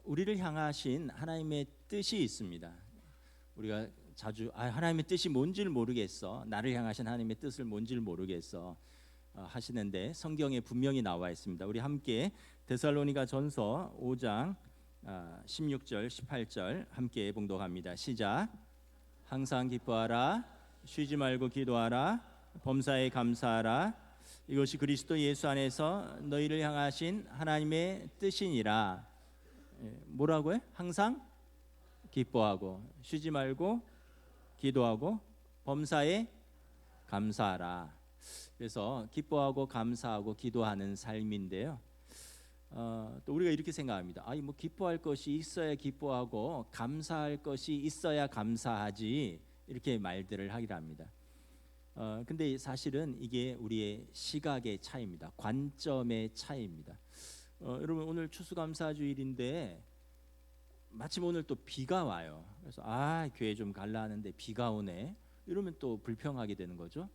우리를 향하신 하나님의 뜻이 있습니다. 우리가 자주 하나님의 뜻이 뭔지를 모르겠어, 나를 향하신 하나님의 뜻을 뭔지를 모르겠어 하시는데 성경에 분명히 나와 있습니다. 우리 함께 데살로니가 전서 5장 16절 18절 함께 봉독합니다. 시작. 항상 기뻐하라, 쉬지 말고 기도하라, 범사에 감사하라, 이것이 그리스도 예수 안에서 너희를 향하신 하나님의 뜻이니라. 뭐라고요? 항상 기뻐하고 쉬지 말고 기도하고 범사에 감사하라. 그래서 기뻐하고 감사하고 기도하는 삶인데요. 또 우리가 이렇게 생각합니다. 뭐 기뻐할 것이 있어야 기뻐하고 감사할 것이 있어야 감사하지, 이렇게 말들을 하기를 합니다. 근데 사실은 이게 우리의 시각의 차이입니다. 관점의 차이입니다. 여러분, 오늘 추수감사주일인데 마침 오늘 또 비가 와요. 그래서 교회 좀 갈라 하는데 비가 오네, 이러면 또 불평하게 되는 거죠.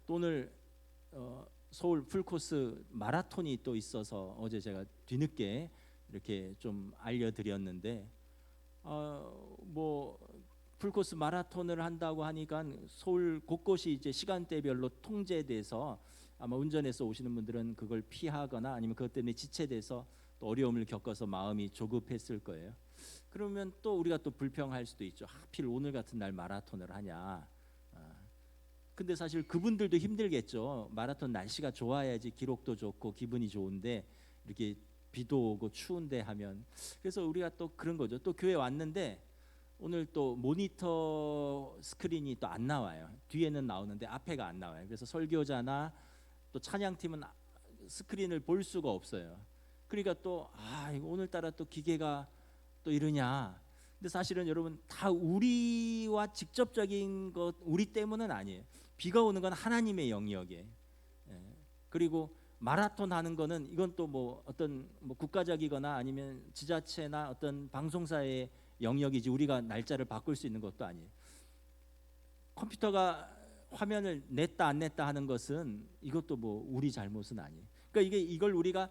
또 오늘 서울 풀코스 마라톤이 또 있어서 어제 제가 뒤늦게 이렇게 좀 알려드렸는데 뭐 풀코스 마라톤을 한다고 하니까 서울 곳곳이 이제 시간대별로 통제돼서 아마 운전해서 오시는 분들은 그걸 피하거나 아니면 그것 때문에 지체돼서 또 어려움을 겪어서 마음이 조급했을 거예요. 그러면 또 우리가 또 불평할 수도 있죠. 하필 오늘 같은 날 마라톤을 하냐. 근데 사실 그분들도 힘들겠죠. 마라톤 날씨가 좋아야지 기록도 좋고 기분이 좋은데 이렇게 비도 오고 추운데 하면. 그래서 우리가 또 그런 거죠. 또 교회 왔는데 오늘 또 모니터 스크린이 또 안 나와요. 뒤에는 나오는데 앞에가 안 나와요. 그래서 설교자나 또 찬양팀은 스크린을 볼 수가 없어요. 그러니까 또 이거 오늘따라 또 기계가 또 이러냐. 근데 사실은 여러분, 다 우리와 직접적인 것, 우리 때문은 아니에요. 비가 오는 건 하나님의 영역에. 그리고 마라톤 하는 거는 이건 또 뭐 어떤 국가적이거나 아니면 지자체나 어떤 방송사의 영역이지 우리가 날짜를 바꿀 수 있는 것도 아니에요. 컴퓨터가 화면을 냈다 안 냈다 하는 것은 이것도 뭐 우리 잘못은 아니에요. 그러니까 이걸 우리가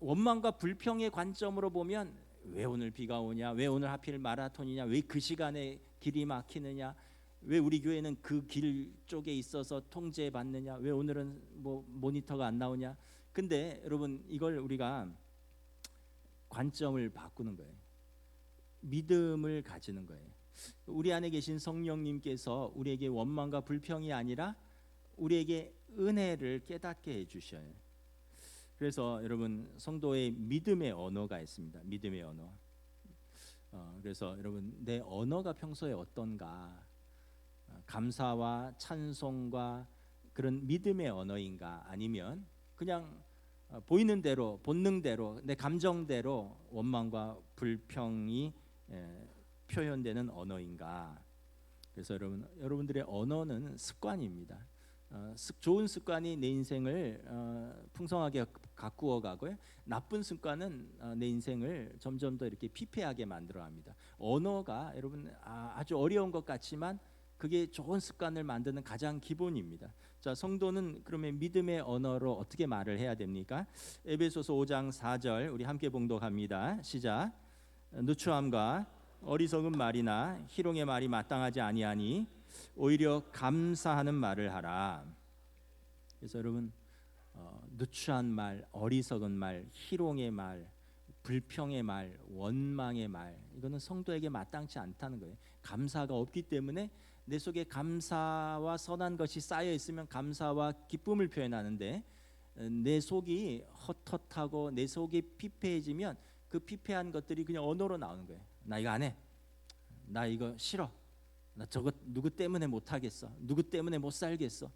원망과 불평의 관점으로 보면, 왜 오늘 비가 오냐, 왜 오늘 하필 마라톤이냐, 왜 그 시간에 길이 막히느냐, 왜 우리 교회는 그 길 쪽에 있어서 통제받느냐, 왜 오늘은 뭐 모니터가 안 나오냐. 근데 여러분, 이걸 우리가 관점을 바꾸는 거예요. 믿음을 가지는 거예요. 우리 안에 계신 성령님께서 우리에게 원망과 불평이 아니라 우리에게 은혜를 깨닫게 해주셔요. 그래서 여러분, 성도의 믿음의 언어가 있습니다. 믿음의 언어. 그래서 여러분, 내 언어가 평소에 어떤가? 감사와 찬송과 그런 믿음의 언어인가? 아니면 그냥 보이는 대로 본능대로 내 감정대로 원망과 불평이 표현되는 언어인가? 그래서 여러분들의 언어는 습관입니다. 좋은 습관이 내 인생을 풍성하게 가꾸어 가고요, 나쁜 습관은 내 인생을 점점 더 이렇게 피폐하게 만들어 합니다. 언어가 여러분 아주 어려운 것 같지만 그게 좋은 습관을 만드는 가장 기본입니다. 자, 성도는 그러면 믿음의 언어로 어떻게 말을 해야 됩니까? 에베소서 5장 4절 우리 함께 봉독합니다. 시작. 누추함과 어리석은 말이나 희롱의 말이 마땅하지 아니하니 오히려 감사하는 말을 하라. 그래서 여러분, 누추한 말, 어리석은 말, 희롱의 말, 불평의 말, 원망의 말, 이거는 성도에게 마땅치 않다는 거예요. 감사가 없기 때문에 내 속에 감사와 선한 것이 쌓여 있으면 감사와 기쁨을 표현하는데, 내 속이 헛헛하고 내 속이 피폐해지면 그 피폐한 것들이 그냥 언어로 나오는 거예요. 나 이거 안 해, 나 이거 싫어, 나 저거 누구 때문에 못 하겠어, 누구 때문에 못 살겠어.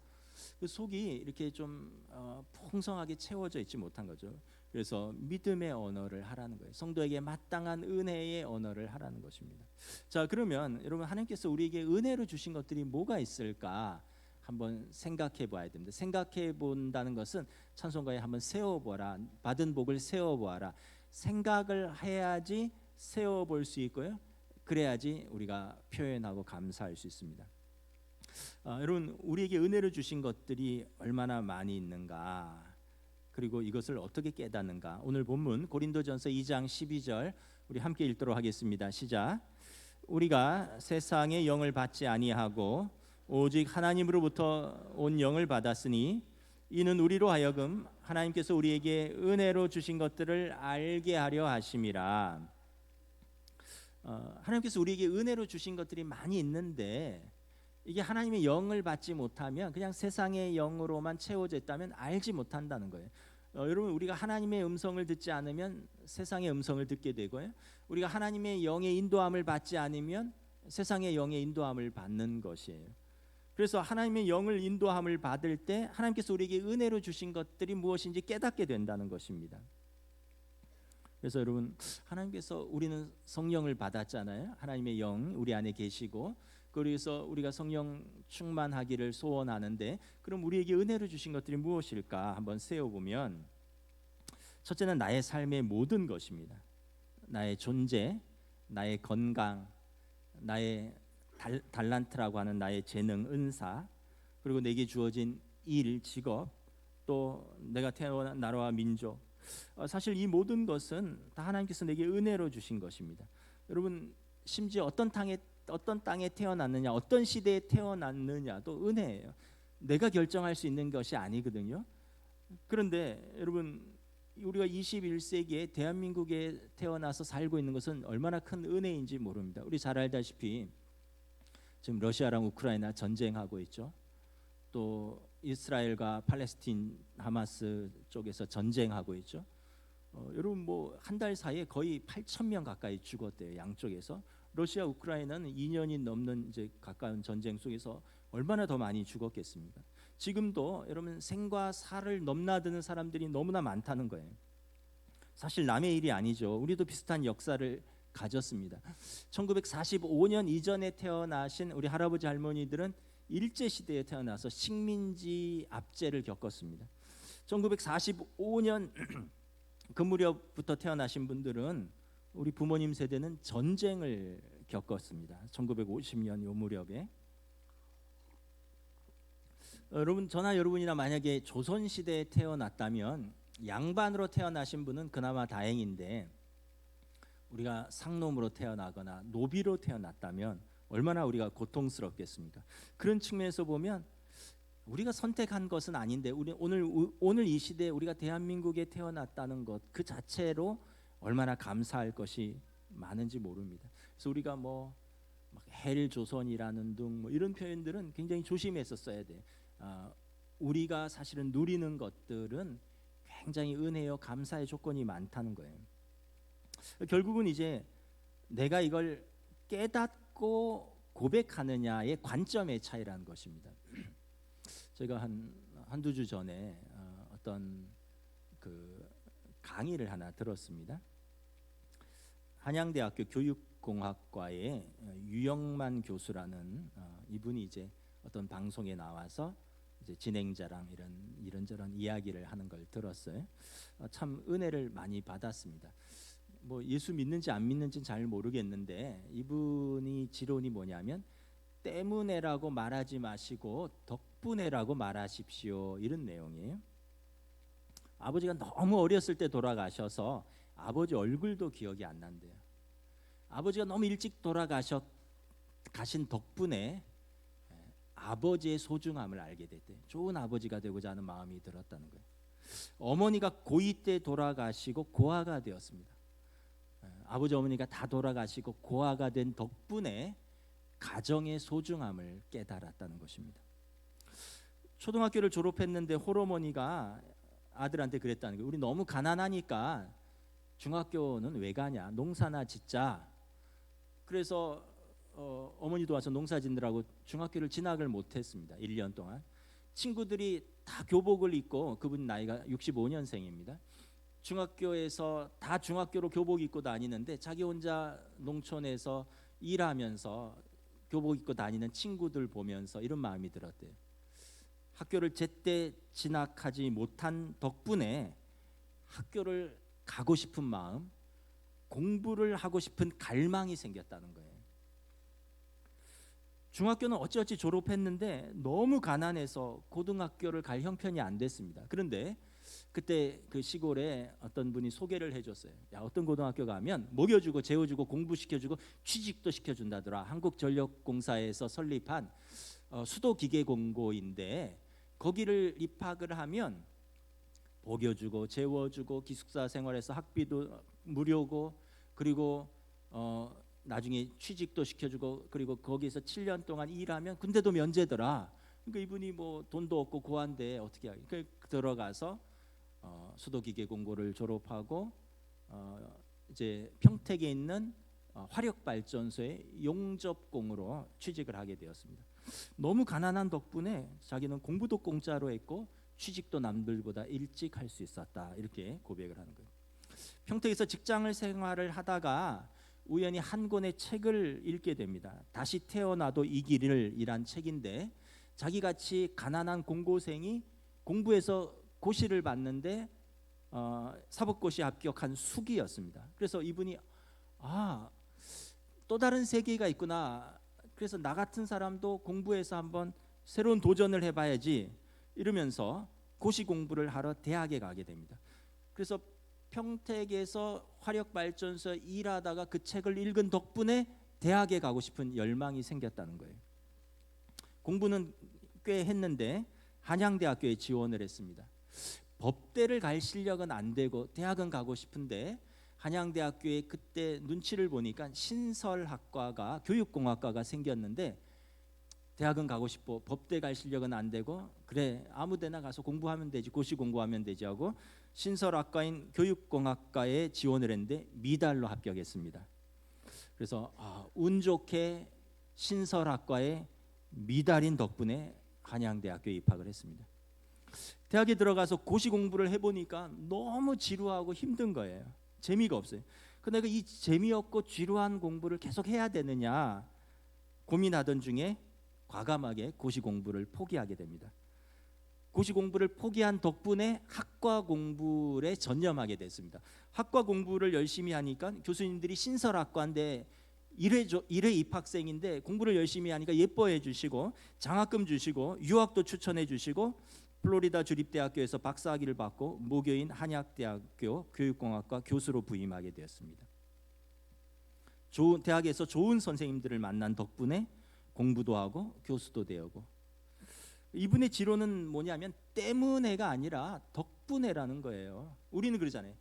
그 속이 이렇게 좀 풍성하게 채워져 있지 못한 거죠. 그래서 믿음의 언어를 하라는 거예요. 성도에게 마땅한 은혜의 언어를 하라는 것입니다. 자, 그러면 여러분, 하나님께서 우리에게 은혜로 주신 것들이 뭐가 있을까 한번 생각해 봐야 됩니다. 생각해 본다는 것은 찬송가에 한번 세워보라, 받은 복을 세워보아라. 생각을 해야지 세워볼 수 있고요, 그래야지 우리가 표현하고 감사할 수 있습니다. 여러분, 우리에게 은혜를 주신 것들이 얼마나 많이 있는가. 그리고 이것을 어떻게 깨닫는가? 오늘 본문 고린도전서 2장 12절 우리 함께 읽도록 하겠습니다. 시작. 우리가 세상의 영을 받지 아니하고 오직 하나님으로부터 온 영을 받았으니 이는 우리로 하여금 하나님께서 우리에게 은혜로 주신 것들을 알게 하려 하심이라. 하나님께서 우리에게 은혜로 주신 것들이 많이 있는데 이게 하나님의 영을 받지 못하면 그냥 세상의 영으로만 채워져 있다면 알지 못한다는 거예요. 여러분, 우리가 하나님의 음성을 듣지 않으면 세상의 음성을 듣게 되고요, 우리가 하나님의 영의 인도함을 받지 않으면 세상의 영의 인도함을 받는 것이에요. 그래서 하나님의 영을 인도함을 받을 때 하나님께서 우리에게 은혜로 주신 것들이 무엇인지 깨닫게 된다는 것입니다. 그래서 여러분, 하나님께서 우리는 성령을 받았잖아요. 하나님의 영 우리 안에 계시고, 그래서 우리가 성령 충만하기를 소원하는데, 그럼 우리에게 은혜로 주신 것들이 무엇일까 한번 세어보면, 첫째는 나의 삶의 모든 것입니다. 나의 존재, 나의 건강, 나의 달란트라고 하는 나의 재능, 은사, 그리고 내게 주어진 일, 직업, 또 내가 태어난 나라와 민족, 사실 이 모든 것은 다 하나님께서 내게 은혜로 주신 것입니다. 여러분, 심지어 어떤 땅에 태어났느냐, 어떤 시대에 태어났느냐도 은혜예요. 내가 결정할 수 있는 것이 아니거든요. 그런데 여러분, 우리가 21세기에 대한민국에 태어나서 살고 있는 것은 얼마나 큰 은혜인지 모릅니다. 우리 잘 알다시피 지금 러시아랑 우크라이나 전쟁하고 있죠. 또 이스라엘과 팔레스틴 하마스 쪽에서 전쟁하고 있죠. 여러분, 뭐 한 달 사이에 거의 8,000명 가까이 죽었대요. 양쪽에서. 러시아 우크라이나는 2년이 넘는 이제 가까운 전쟁 속에서 얼마나 더 많이 죽었겠습니까? 지금도 여러분, 생과 사를 넘나드는 사람들이 너무나 많다는 거예요. 사실 남의 일이 아니죠. 우리도 비슷한 역사를 가졌습니다. 1945년 이전에 태어나신 우리 할아버지 할머니들은 일제 시대에 태어나서 식민지 압제를 겪었습니다. 1945년 그 무렵부터 태어나신 분들은, 우리 부모님 세대는 전쟁을 겪었습니다. 1950년 요 무렵에. 여러분, 저나 여러분이나 만약에 조선 시대에 태어났다면, 양반으로 태어나신 분은 그나마 다행인데, 우리가 상놈으로 태어나거나 노비로 태어났다면 얼마나 우리가 고통스럽겠습니까? 그런 측면에서 보면 우리가 선택한 것은 아닌데, 우리 오늘 이 시대에 우리가 대한민국에 태어났다는 것 그 자체로 얼마나 감사할 것이 많은지 모릅니다. 그래서 우리가 뭐 헬조선이라는 등 뭐 이런 표현들은 굉장히 조심해서 써야 돼. 우리가 사실은 누리는 것들은 굉장히 은혜요 감사의 조건이 많다는 거예요. 결국은 이제 내가 이걸 깨닫고 고백하느냐의 관점의 차이라는 것입니다. 제가 한두 주 전에 어떤 그 강의를 하나 들었습니다. 한양대학교 교육공학과의 유영만 교수라는 이분이 이제 어떤 방송에 나와서 이제 진행자랑 이런저런 이야기를 하는 걸 들었어요. 참 은혜를 많이 받았습니다. 뭐 예수 믿는지 안 믿는지는 잘 모르겠는데, 이분이 지론이 뭐냐면 때문에라고 말하지 마시고 덕분에라고 말하십시오, 이런 내용이에요. 아버지가 너무 어렸을 때 돌아가셔서 아버지 얼굴도 기억이 안 난대요. 아버지가 너무 일찍 가신 덕분에 아버지의 소중함을 알게 됐대요. 좋은 아버지가 되고자 하는 마음이 들었다는 거예요. 어머니가 고2 때 돌아가시고 고아가 되었습니다. 아버지 어머니가 다 돌아가시고 고아가 된 덕분에 가정의 소중함을 깨달았다는 것입니다. 초등학교를 졸업했는데 홀어머니가 아들한테 그랬다는 거예요. 우리 너무 가난하니까 중학교는 왜 가냐, 농사나 짓자. 그래서 어머니도 와서 농사 짓느라고 중학교를 진학을 못했습니다. 1년 동안. 친구들이 다 교복을 입고, 그분 나이가 65년생입니다. 중학교에서 다 중학교로 교복 입고 다니는데 자기 혼자 농촌에서 일하면서 교복 입고 다니는 친구들 보면서 이런 마음이 들었대요. 학교를 제때 진학하지 못한 덕분에 학교를 가고 싶은 마음, 공부를 하고 싶은 갈망이 생겼다는 거예요. 중학교는 어찌어찌 졸업했는데 너무 가난해서 고등학교를 갈 형편이 안 됐습니다. 그런데 그때 그 시골에 어떤 분이 소개를 해줬어요. 야, 어떤 고등학교 가면 먹여주고 재워주고 공부시켜주고 취직도 시켜준다더라. 한국전력공사에서 설립한 수도기계공고인데 거기를 입학을 하면 먹여주고 재워주고 기숙사 생활에서 학비도 무료고 그리고 나중에 취직도 시켜주고 그리고 거기서 7년 동안 일하면 군대도 면제더라. 그러니까 이분이 뭐 돈도 없고 고한데 어떻게 하겠? 그러니까 들어가서 수도기계공고를 졸업하고 이제 평택에 있는 화력발전소의 용접공으로 취직을 하게 되었습니다. 너무 가난한 덕분에 자기는 공부도 공짜로 했고 취직도 남들보다 일찍 할 수 있었다 이렇게 고백을 하는 거예요. 평택에서 직장을 생활을 하다가 우연히 한 권의 책을 읽게 됩니다. 다시 태어나도 이 길을이란 책인데 자기같이 가난한 공고생이 공부해서 고시를 봤는데 사법고시 합격한 수기였습니다. 그래서 이분이 또 다른 세계가 있구나. 그래서 나 같은 사람도 공부해서 한번 새로운 도전을 해봐야지 이러면서 고시 공부를 하러 대학에 가게 됩니다. 그래서 평택에서 화력발전소 일하다가 그 책을 읽은 덕분에 대학에 가고 싶은 열망이 생겼다는 거예요. 공부는 꽤 했는데 한양대학교에 지원을 했습니다. 법대를 갈 실력은 안 되고 대학은 가고 싶은데 한양대학교에 그때 눈치를 보니까 신설학과가 교육공학과가 생겼는데 대학은 가고 싶고 법대 갈 실력은 안 되고 그래 아무데나 가서 공부하면 되지 고시 공부하면 되지 하고 신설학과인 교육공학과에 지원을 했는데 미달로 합격했습니다. 그래서 운 좋게 신설학과에 미달인 덕분에 한양대학교에 입학을 했습니다. 대학에 들어가서 고시 공부를 해보니까 너무 지루하고 힘든 거예요. 재미가 없어요. 근데 이 재미없고 지루한 공부를 계속 해야 되느냐 고민하던 중에 과감하게 고시 공부를 포기하게 됩니다. 고시 공부를 포기한 덕분에 학과 공부에 전념하게 됐습니다. 학과 공부를 열심히 하니까 교수님들이 신설학과인데 1회 입학생인데 공부를 열심히 하니까 예뻐해 주시고 장학금 주시고 유학도 추천해 주시고 플로리다 주립대학교에서 박사학위를 받고 모교인 한양대학교 교육공학과 교수로 부임하게 되었습니다. 대학에서 좋은 선생님들을 만난 덕분에 공부도 하고 교수도 되고 이분의 지론은 뭐냐면 때문에가 아니라 덕분에라는 거예요. 우리는 그러잖아요.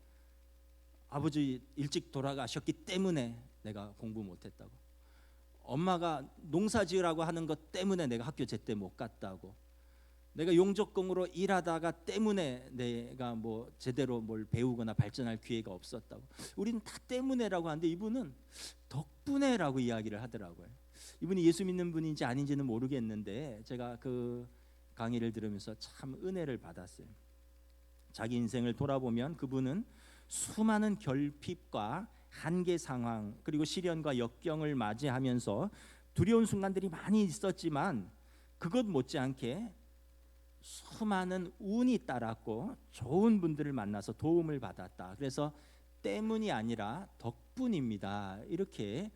아버지 일찍 돌아가셨기 때문에 내가 공부 못했다고. 엄마가 농사 지으라고 하는 것 때문에 내가 학교 제때 못 갔다고. 내가 용접공으로 일하다가 때문에 내가 뭐 제대로 뭘 배우거나 발전할 기회가 없었다고. 우리는 다 때문에라고 하는데 이분은 덕분에라고 이야기를 하더라고요. 이분이 예수 믿는 분인지 아닌지는 모르겠는데 제가 그 강의를 들으면서 참 은혜를 받았어요. 자기 인생을 돌아보면 그분은 수많은 결핍과 한계 상황 그리고 시련과 역경을 맞이하면서 두려운 순간들이 많이 있었지만 그것 못지않게 수많은 운이 따랐고 좋은 분들을 만나서 도움을 받았다. 그래서 때문이 아니라 덕분입니다. 이렇게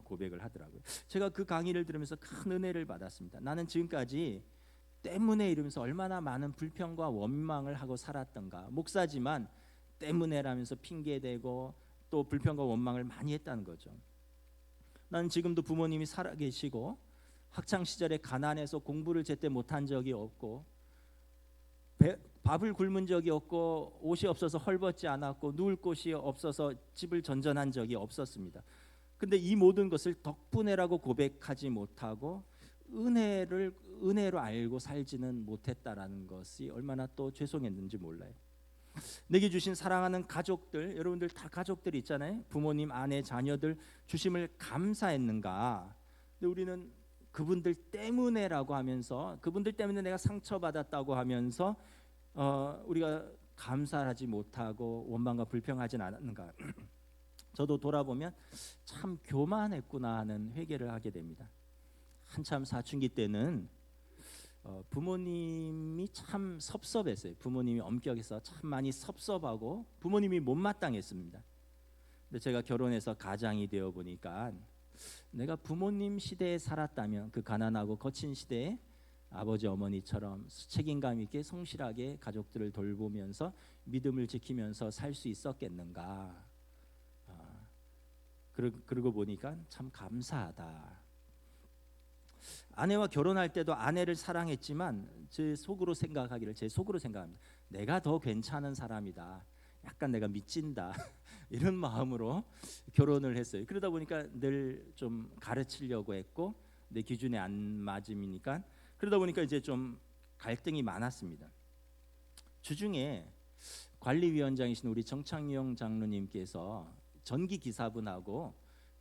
고백을 하더라고요. 제가 그 강의를 들으면서 큰 은혜를 받았습니다. 나는 지금까지 때문에 이러면서 얼마나 많은 불평과 원망을 하고 살았던가. 목사지만 때문에라면서 핑계대고 또 불평과 원망을 많이 했다는 거죠. 나는 지금도 부모님이 살아계시고 학창 시절에 가난해서 공부를 제때 못한 적이 없고 밥을 굶은 적이 없고 옷이 없어서 헐벗지 않았고 누울 곳이 없어서 집을 전전한 적이 없었습니다. 근데 이 모든 것을 덕분에라고 고백하지 못하고 은혜로 알고 살지는 못했다라는 것이 얼마나 또 죄송했는지 몰라요. 내게 주신 사랑하는 가족들, 여러분들 다 가족들 있잖아요. 부모님, 아내, 자녀들 주심을 감사했는가? 근데 우리는 그분들 때문에라고 하면서 그분들 때문에 내가 상처받았다고 하면서 우리가 감사하지 못하고 원망과 불평하진 않았는가? 저도 돌아보면 참 교만했구나 하는 회개를 하게 됩니다. 한참 사춘기 때는 부모님이 참 섭섭했어요. 부모님이 엄격해서 참 많이 섭섭하고 부모님이 못마땅했습니다. 근데 제가 결혼해서 가장이 되어 보니까 내가 부모님 시대에 살았다면 그 가난하고 거친 시대에 아버지 어머니처럼 책임감 있게 성실하게 가족들을 돌보면서 믿음을 지키면서 살 수 있었겠는가. 그러고 보니까 참 감사하다. 아내와 결혼할 때도 아내를 사랑했지만 제 속으로 생각합니다. 내가 더 괜찮은 사람이다. 약간 내가 미친다. 이런 마음으로 결혼을 했어요. 그러다 보니까 늘 좀 가르치려고 했고 내 기준에 안 맞음이니까 그러다 보니까 이제 좀 갈등이 많았습니다. 주중에 관리위원장이신 우리 정창용 장로님께서 전기 기사분하고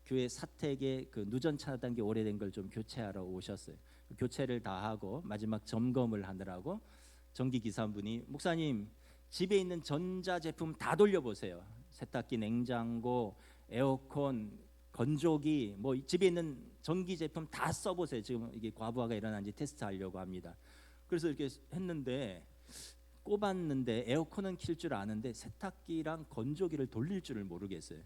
교회 사택에 그 누전 차단기 오래된 걸 좀 교체하러 오셨어요. 교체를 다 하고 마지막 점검을 하느라고 전기 기사분이 목사님 집에 있는 전자 제품 다 돌려보세요. 세탁기, 냉장고, 에어컨, 건조기 뭐 집에 있는 전기 제품 다 써보세요. 지금 이게 과부하가 일어난지 테스트하려고 합니다. 그래서 이렇게 했는데 꼽았는데 에어컨은 킬 줄 아는데 세탁기랑 건조기를 돌릴 줄을 모르겠어요.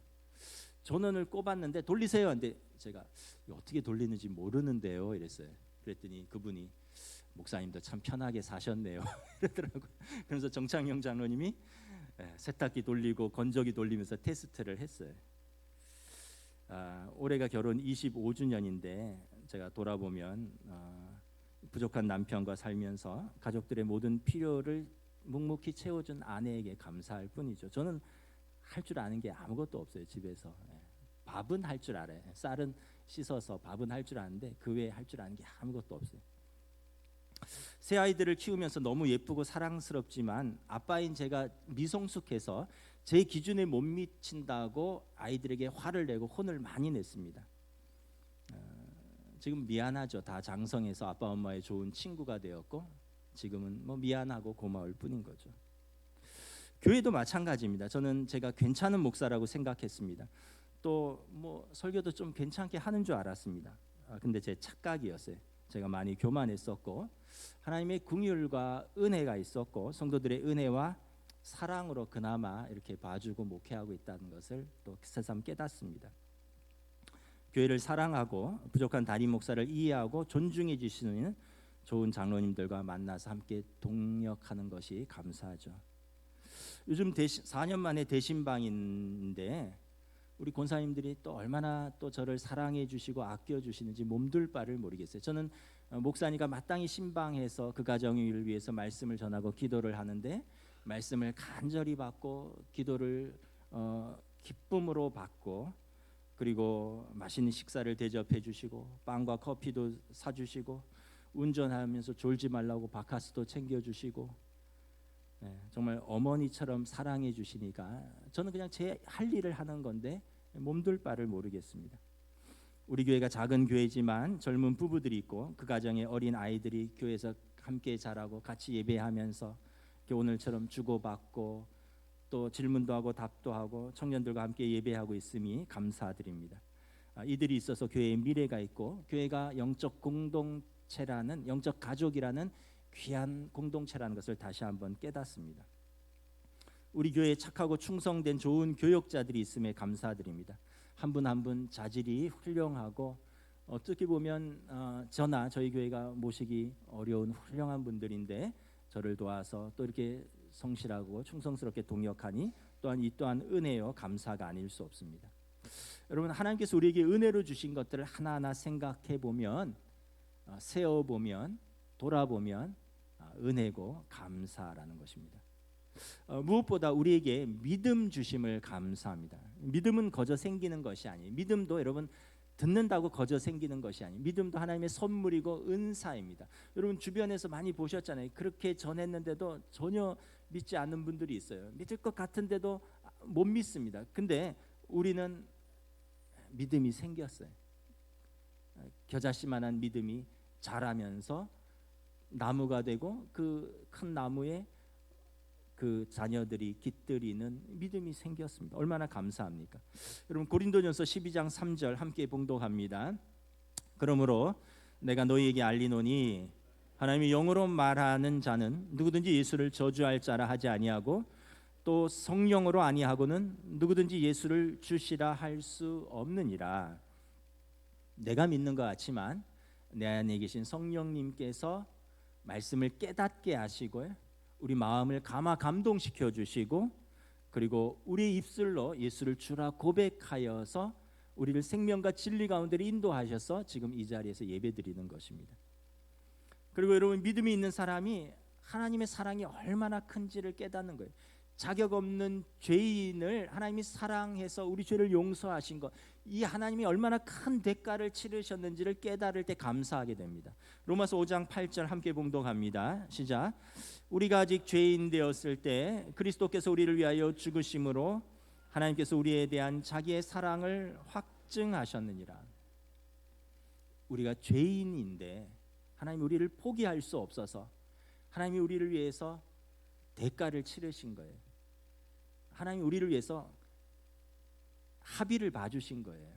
전원을 꼽았는데 돌리세요. 근데 제가 어떻게 돌리는지 모르는데요. 이랬어요. 그랬더니 그분이 목사님도 참 편하게 사셨네요. 이러더라고요. 그래서 정창영 장로님이 세탁기 돌리고 건조기 돌리면서 테스트를 했어요. 올해가 결혼 25주년인데 제가 돌아보면 부족한 남편과 살면서 가족들의 모든 필요를 묵묵히 채워준 아내에게 감사할 뿐이죠. 저는 할 줄 아는 게 아무것도 없어요. 집에서 밥은 할 줄 알아요. 쌀은 씻어서 밥은 할 줄 아는데 그 외에 할 줄 아는 게 아무것도 없어요. 새 아이들을 키우면서 너무 예쁘고 사랑스럽지만 아빠인 제가 미성숙해서 제 기준에 못 미친다고 아이들에게 화를 내고 혼을 많이 냈습니다. 지금 미안하죠. 다 장성해서 아빠 엄마의 좋은 친구가 되었고 지금은 뭐 미안하고 고마울 뿐인 거죠. 교회도 마찬가지입니다. 저는 제가 괜찮은 목사라고 생각했습니다. 또 뭐 설교도 좀 괜찮게 하는 줄 알았습니다. 근데 제 착각이었어요. 제가 많이 교만했었고 하나님의 긍휼과 은혜가 있었고 성도들의 은혜와 사랑으로 그나마 이렇게 봐주고 목회하고 있다는 것을 또 새삼 깨닫습니다. 교회를 사랑하고 부족한 담임 목사를 이해하고 존중해 주시는 좋은 장로님들과 만나서 함께 동역하는 것이 감사하죠. 요즘 4년 만에 대신방인데 우리 권사님들이 또 얼마나 또 저를 사랑해 주시고 아껴 주시는지 몸둘 바를 모르겠어요. 저는 목사니까 마땅히 신방해서 그 가정을 위해서 말씀을 전하고 기도를 하는데 말씀을 간절히 받고 기도를 기쁨으로 받고 그리고 맛있는 식사를 대접해 주시고 빵과 커피도 사 주시고 운전하면서 졸지 말라고 바카스도 챙겨 주시고 정말 어머니처럼 사랑해 주시니까 저는 그냥 제 할 일을 하는 건데 몸둘 바를 모르겠습니다. 우리 교회가 작은 교회지만 젊은 부부들이 있고 그 가정에 어린 아이들이 교회에서 함께 자라고 같이 예배하면서 오늘처럼 주고받고 또 질문도 하고 답도 하고 청년들과 함께 예배하고 있음이 감사드립니다. 이들이 있어서 교회의 미래가 있고 교회가 영적 공동체라는 영적 가족이라는 귀한 공동체라는 것을 다시 한번 깨닫습니다. 우리 교회에 착하고 충성된 좋은 교역자들이 있음에 감사드립니다. 한 분 한 분 자질이 훌륭하고 어떻게 보면 저나 저희 교회가 모시기 어려운 훌륭한 분들인데 저를 도와서 또 이렇게 성실하고 충성스럽게 동역하니 또한 이 또한 은혜요 감사가 아닐 수 없습니다. 여러분 하나님께서 우리에게 은혜로 주신 것들을 하나하나 생각해 보면 세어보면 돌아보면 은혜고 감사라는 것입니다. 무엇보다 우리에게 믿음 주심을 감사합니다. 믿음은 거저 생기는 것이 아니에요. 믿음도 여러분 듣는다고 거저 생기는 것이 아니에요. 믿음도 하나님의 선물이고 은사입니다. 여러분 주변에서 많이 보셨잖아요. 그렇게 전했는데도 전혀 믿지 않는 분들이 있어요. 믿을 것 같은데도 못 믿습니다. 근데 우리는 믿음이 생겼어요. 겨자씨만한 믿음이 자라면서 나무가 되고 그 큰 나무에 그 자녀들이 깃들이는 믿음이 생겼습니다. 얼마나 감사합니까? 여러분 고린도전서 12장 3절 함께 봉독합니다. 그러므로 내가 너희에게 알리노니 하나님이 영으로 말하는 자는 누구든지 예수를 저주할 자라 하지 아니하고 또 성령으로 아니하고는 누구든지 예수를 주시라 할 수 없느니라. 내가 믿는 것 같지만 내 안에 계신 성령님께서 말씀을 깨닫게 하시고 우리 마음을 감동시켜 주시고 그리고 우리 입술로 예수를 주라 고백하여서 우리를 생명과 진리 가운데로 인도하셔서 지금 이 자리에서 예배드리는 것입니다. 그리고 여러분, 믿음이 있는 사람이 하나님의 사랑이 얼마나 큰지를 깨닫는 거예요. 자격 없는 죄인을 하나님이 사랑해서 우리 죄를 용서하신 것, 이 하나님이 얼마나 큰 대가를 치르셨는지를 깨달을 때 감사하게 됩니다. 로마서 5장 8절 함께 봉독합니다. 시작. 우리가 아직 죄인 되었을 때 그리스도께서 우리를 위하여 죽으심으로 하나님께서 우리에 대한 자기의 사랑을 확증하셨느니라. 우리가 죄인인데 하나님이 우리를 포기할 수 없어서 하나님이 우리를 위해서 대가를 치르신 거예요. 하나님이 우리를 위해서 합의를 봐주신 거예요.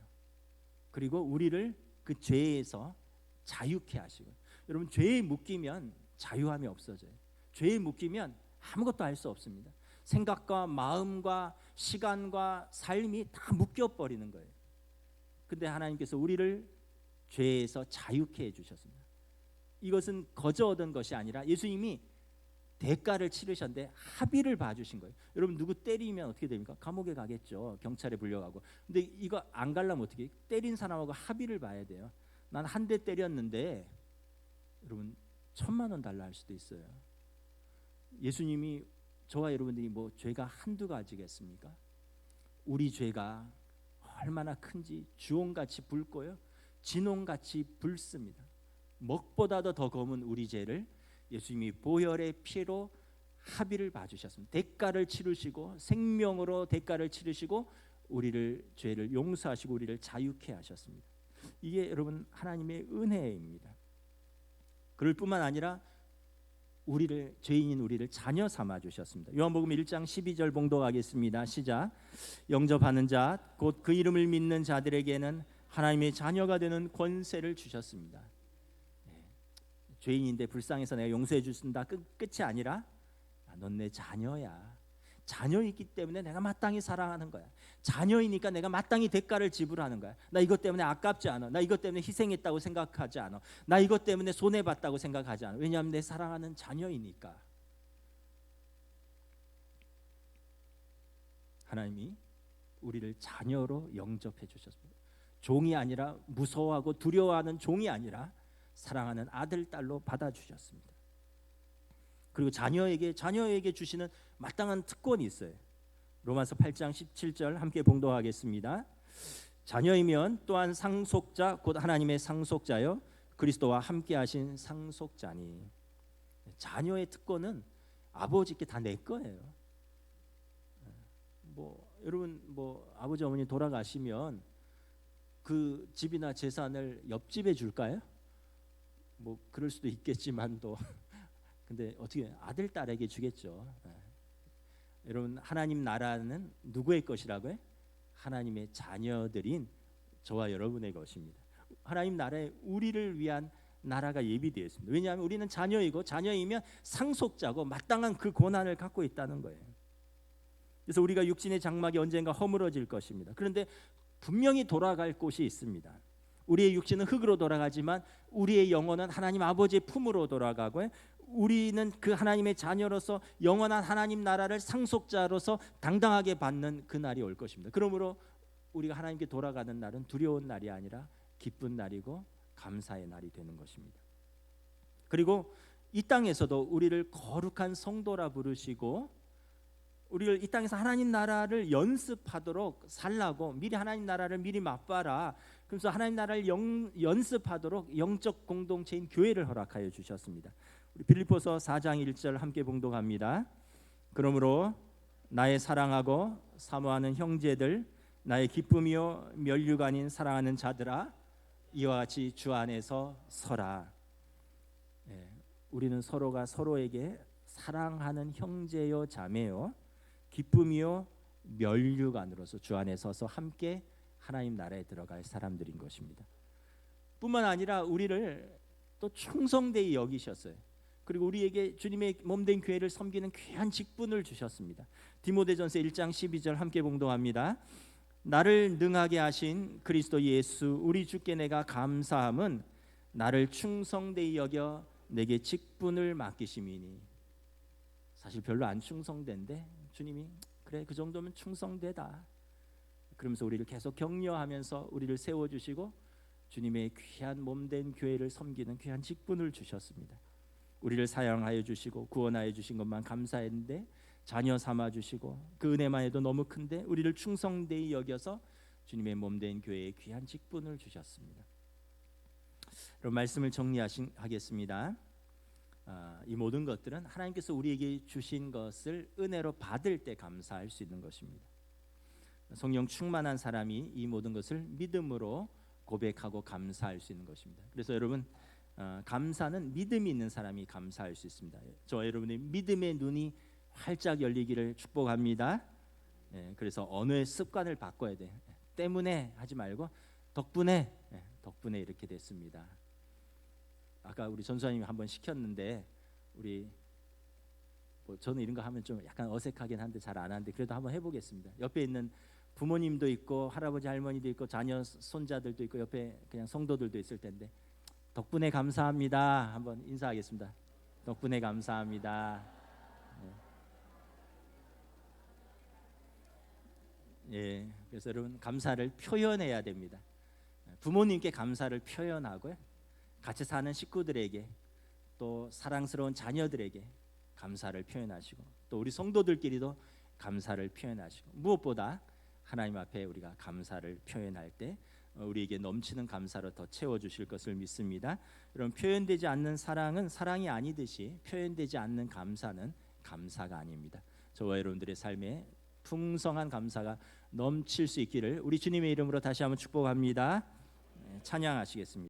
그리고 우리를 그 죄에서 자유케 하시고, 여러분, 죄에 묶이면 자유함이 없어져요. 죄에 묶이면 아무것도 할 수 없습니다. 생각과 마음과 시간과 삶이 다 묶여버리는 거예요. 근데 하나님께서 우리를 죄에서 자유케 해주셨습니다. 이것은 거저 얻은 것이 아니라 예수님이 대가를 치르셨는데 합의를 봐주신 거예요. 여러분, 누구 때리면 어떻게 됩니까? 감옥에 가겠죠. 경찰에 불려가고. 근데 이거 안 가려면 어떻게? 때린 사람하고 합의를 봐야 돼요. 난 한 대 때렸는데 여러분 1,000,000원 달라 할 수도 있어요. 예수님이 저와 여러분들이 뭐 죄가 한두 가지겠습니까? 우리 죄가 얼마나 큰지 주홍같이 붉고요, 진홍같이 붉습니다. 먹보다도 더 검은 우리 죄를 예수님이 보혈의 피로 합의를 봐주셨습니다. 대가를 치르시고 생명으로 대가를 치르시고 우리를 죄를 용서하시고 우리를 자유케 하셨습니다. 이게 여러분 하나님의 은혜입니다. 그럴 뿐만 아니라 우리를, 죄인인 우리를 자녀 삼아 주셨습니다. 요한복음 1장 12절 봉독하겠습니다. 시작. 영접하는 자 곧 그 이름을 믿는 자들에게는 하나님의 자녀가 되는 권세를 주셨습니다. 죄인인데 불쌍해서 내가 용서해 주신다 끝이 아니라 넌 내 자녀야. 자녀이기 때문에 내가 마땅히 사랑하는 거야. 자녀이니까 내가 마땅히 대가를 지불하는 거야. 나 이것 때문에 아깝지 않아. 나 이것 때문에 희생했다고 생각하지 않아. 나 이것 때문에 손해봤다고 생각하지 않아. 왜냐하면 내 사랑하는 자녀이니까. 하나님이 우리를 자녀로 영접해 주셨습니다. 종이 아니라, 무서워하고 두려워하는 종이 아니라 사랑하는 아들, 딸로 받아주셨습니다. 그리고 자녀에게 주시는 마땅한 특권이 있어요. 로마서 8장 17절 함께 봉독하겠습니다. 자녀이면 또한 상속자 곧 하나님의 상속자요 그리스도와 함께 하신 상속자니. 자녀의 특권은 아버지께 다 내 거예요. 여러분 아버지 어머니 돌아가시면 그 집이나 재산을 옆집에 줄까요? 그럴 수도 있겠지만도 근데 어떻게 아들 딸에게 주겠죠. 여러분, 하나님 나라는 누구의 것이라고요? 하나님의 자녀들인 저와 여러분의 것입니다. 하나님 나라에 우리를 위한 나라가 예비되어 있습니다. 왜냐하면 우리는 자녀이고, 자녀이면 상속자고 마땅한 그 권한을 갖고 있다는 거예요. 그래서 우리가 육신의 장막이 언젠가 허물어질 것입니다. 그런데 분명히 돌아갈 곳이 있습니다. 우리의 육신은 흙으로 돌아가지만 우리의 영혼은 하나님 아버지의 품으로 돌아가고, 우리는 그 하나님의 자녀로서 영원한 하나님 나라를 상속자로서 당당하게 받는 그 날이 올 것입니다. 그러므로 우리가 하나님께 돌아가는 날은 두려운 날이 아니라 기쁜 날이고 감사의 날이 되는 것입니다. 그리고 이 땅에서도 우리를 거룩한 성도라 부르시고, 우리를 이 땅에서 하나님 나라를 연습하도록 살라고, 미리 하나님 나라를 미리 맛봐라. 그래서 하나님 나라를 연습하도록 영적 공동체인 교회를 허락하여 주셨습니다. 우리 빌립보서 4장 1절 함께 봉독합니다. 그러므로 나의 사랑하고 사모하는 형제들, 나의 기쁨이요 면류가 아닌 사랑하는 자들아, 이와 같이 주 안에서 서라. 우리는 서로가 서로에게 사랑하는 형제요 자매요 기쁨이요 면류관으로서 주 안에 서서 함께 하나님 나라에 들어갈 사람들인 것입니다. 뿐만 아니라 우리를 또 충성되이 여기셨어요. 그리고 우리에게 주님의 몸된 교회를 섬기는 귀한 직분을 주셨습니다. 디모데전서 1장 12절 함께 봉독합니다. 나를 능하게 하신 그리스도 예수 우리 주께 내가 감사함은 나를 충성되이 여겨 내게 직분을 맡기심이니. 사실 별로 안 충성된데 주님이 그래 그 정도면 충성되다. 그러면서 우리를 계속 격려하면서 우리를 세워주시고 주님의 귀한 몸된 교회를 섬기는 귀한 직분을 주셨습니다. 우리를 사랑하여 주시고 구원하여 주신 것만 감사했는데 자녀 삼아 주시고 그 은혜만 해도 너무 큰데 우리를 충성되이 여겨서 주님의 몸된 교회에 귀한 직분을 주셨습니다. 그럼 말씀을 정리하겠습니다. 이 모든 것들은 하나님께서 우리에게 주신 것을 은혜로 받을 때 감사할 수 있는 것입니다. 성령 충만한 사람이 이 모든 것을 믿음으로 고백하고 감사할 수 있는 것입니다. 그래서 여러분 감사는 믿음이 있는 사람이 감사할 수 있습니다. 저 여러분의 믿음의 눈이 활짝 열리기를 축복합니다. 그래서 언어의 습관을 바꿔야 돼. 때문에 하지 말고 덕분에 이렇게 됐습니다. 아까 우리 전수사님이 한번 시켰는데 우리 저는 이런 거 하면 좀 약간 어색하긴 한데 잘 안 하는데 그래도 한번 해보겠습니다. 옆에 있는 부모님도 있고 할아버지 할머니도 있고 자녀 손자들도 있고 옆에 그냥 성도들도 있을 텐데 덕분에 감사합니다. 한번 인사하겠습니다. 덕분에 감사합니다. 그래서 여러분 감사를 표현해야 됩니다. 부모님께 감사를 표현하고요. 같이 사는 식구들에게 또 사랑스러운 자녀들에게 감사를 표현하시고 또 우리 성도들끼리도 감사를 표현하시고 무엇보다 하나님 앞에 우리가 감사를 표현할 때 우리에게 넘치는 감사로 더 채워주실 것을 믿습니다. 여러분 표현되지 않는 사랑은 사랑이 아니듯이 표현되지 않는 감사는 감사가 아닙니다. 저와 여러분들의 삶에 풍성한 감사가 넘칠 수 있기를 우리 주님의 이름으로 다시 한번 축복합니다. 찬양하시겠습니다.